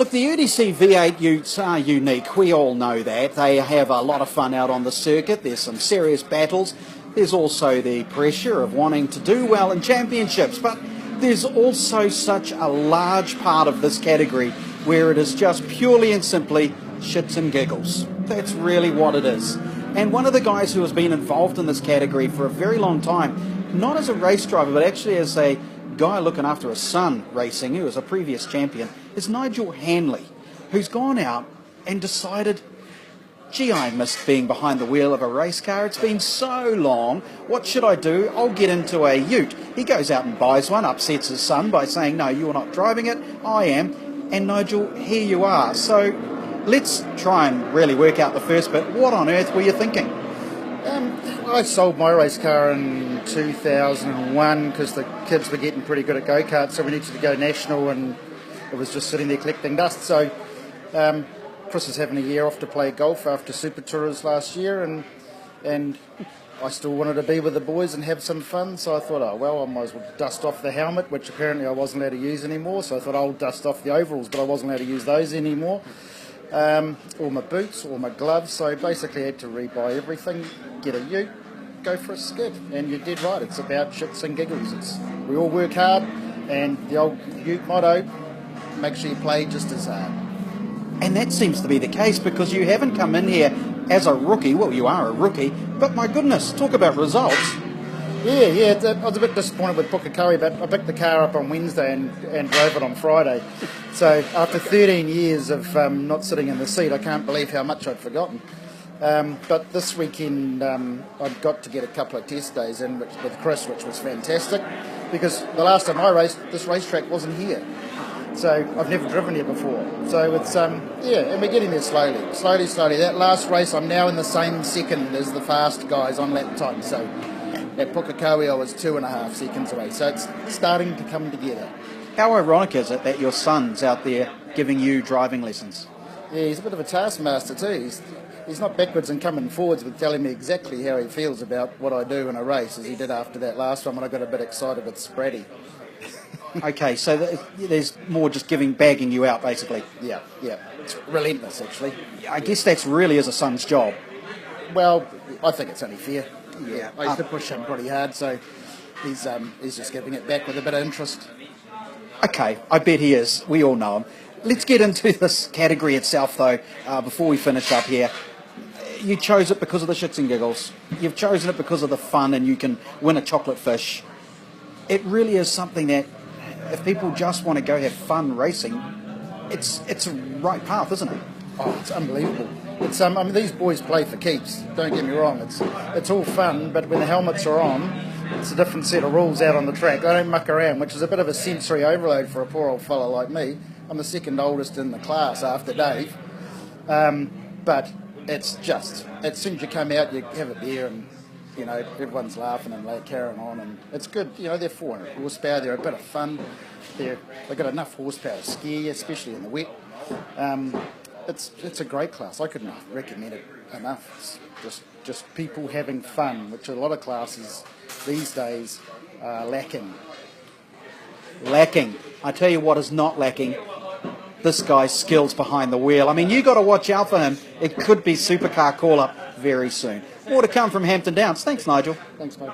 Look, the UDC V8 Utes are unique. We all know that. They have a lot of fun out on the circuit. There's some serious battles. There's also the pressure of wanting to do well in championships. But there's also such a large part of this category where it is just purely and simply shits and giggles. That's really what it is. And one of the guys who has been involved in this category for a very long time, not as a race driver, but actually as a guy looking after his son racing, who was a previous champion, is Nigel Hanley, who's gone out and decided, gee, I missed being behind the wheel of a race car. It's been so long. What should I do? I'll get into a ute. He goes out and buys one, upsets his son by saying, no, you're not driving it, I am. And Nigel, here you are. So let's try and really work out the first bit. What on earth were you thinking? I sold my race car in 2001 because the kids were getting pretty good at go-karts, so we needed to go national, and it was just sitting there collecting dust. So Chris is having a year off to play golf after Super Tours last year, and I still wanted to be with the boys and have some fun, so I thought, oh well, I might as well dust off the helmet, which apparently I wasn't allowed to use anymore, so I thought I'll dust off the overalls, but I wasn't allowed to use those anymore. All my boots, all my gloves, so basically I had to rebuy everything, get a ute, go for a skid. And you did right, it's about shits and giggles. We all work hard, and the old ute motto, make sure you play just as hard. And that seems to be the case, because you haven't come in here as a rookie. Well, you are a rookie, but my goodness, talk about results. Yeah, I was a bit disappointed with Pukekohe, but I picked the car up on Wednesday and drove it on Friday. So after 13 years of not sitting in the seat, I can't believe how much I'd forgotten. But this weekend I got to get a couple of test days in with Chris, which was fantastic, because the last time I raced, this racetrack wasn't here. So I've never driven here before. So it's, and we're getting there slowly. That last race, I'm now in the same second as the fast guys on lap time. So at Pukekohe, I was 2.5 seconds away. So it's starting to come together. How ironic is it that your son's out there giving you driving lessons? Yeah, he's a bit of a taskmaster too. He's not backwards and coming forwards with telling me exactly how he feels about what I do in a race, as he did after that last one when I got a bit excited with Spratty. Okay, so there's more just bagging you out, basically. Yeah. It's relentless, actually. I guess that's really is a son's job. Well, I think it's only fair. Yeah, I used to push him pretty hard, so he's just giving it back with a bit of interest. Okay, I bet he is. We all know him. Let's get into this category itself, though, before we finish up here. You chose it because of the shits and giggles. You've chosen it because of the fun, and you can win a chocolate fish. It really is something that, if people just want to go have fun racing, it's a right path, isn't it? Oh, it's unbelievable. It's I mean, these boys play for keeps. Don't get me wrong. It's all fun, but when the helmets are on, it's a different set of rules out on the track. They don't muck around, which is a bit of a sensory overload for a poor old fella like me. I'm the second oldest in the class after Dave, but it's just, as soon as you come out, you have a beer and, you know, everyone's laughing and carrying on, and it's good. You know, they're 400 horsepower, they're a bit of fun, they've got enough horsepower to scare you, especially in the wet. It's a great class. I couldn't recommend it enough. It's just people having fun, which a lot of classes these days are lacking. Lacking. I tell you what is not lacking. This guy's skills behind the wheel. I mean, you got to watch out for him. It could be supercar call-up very soon. More to come from Hampton Downs. Thanks, Nigel. Thanks, mate.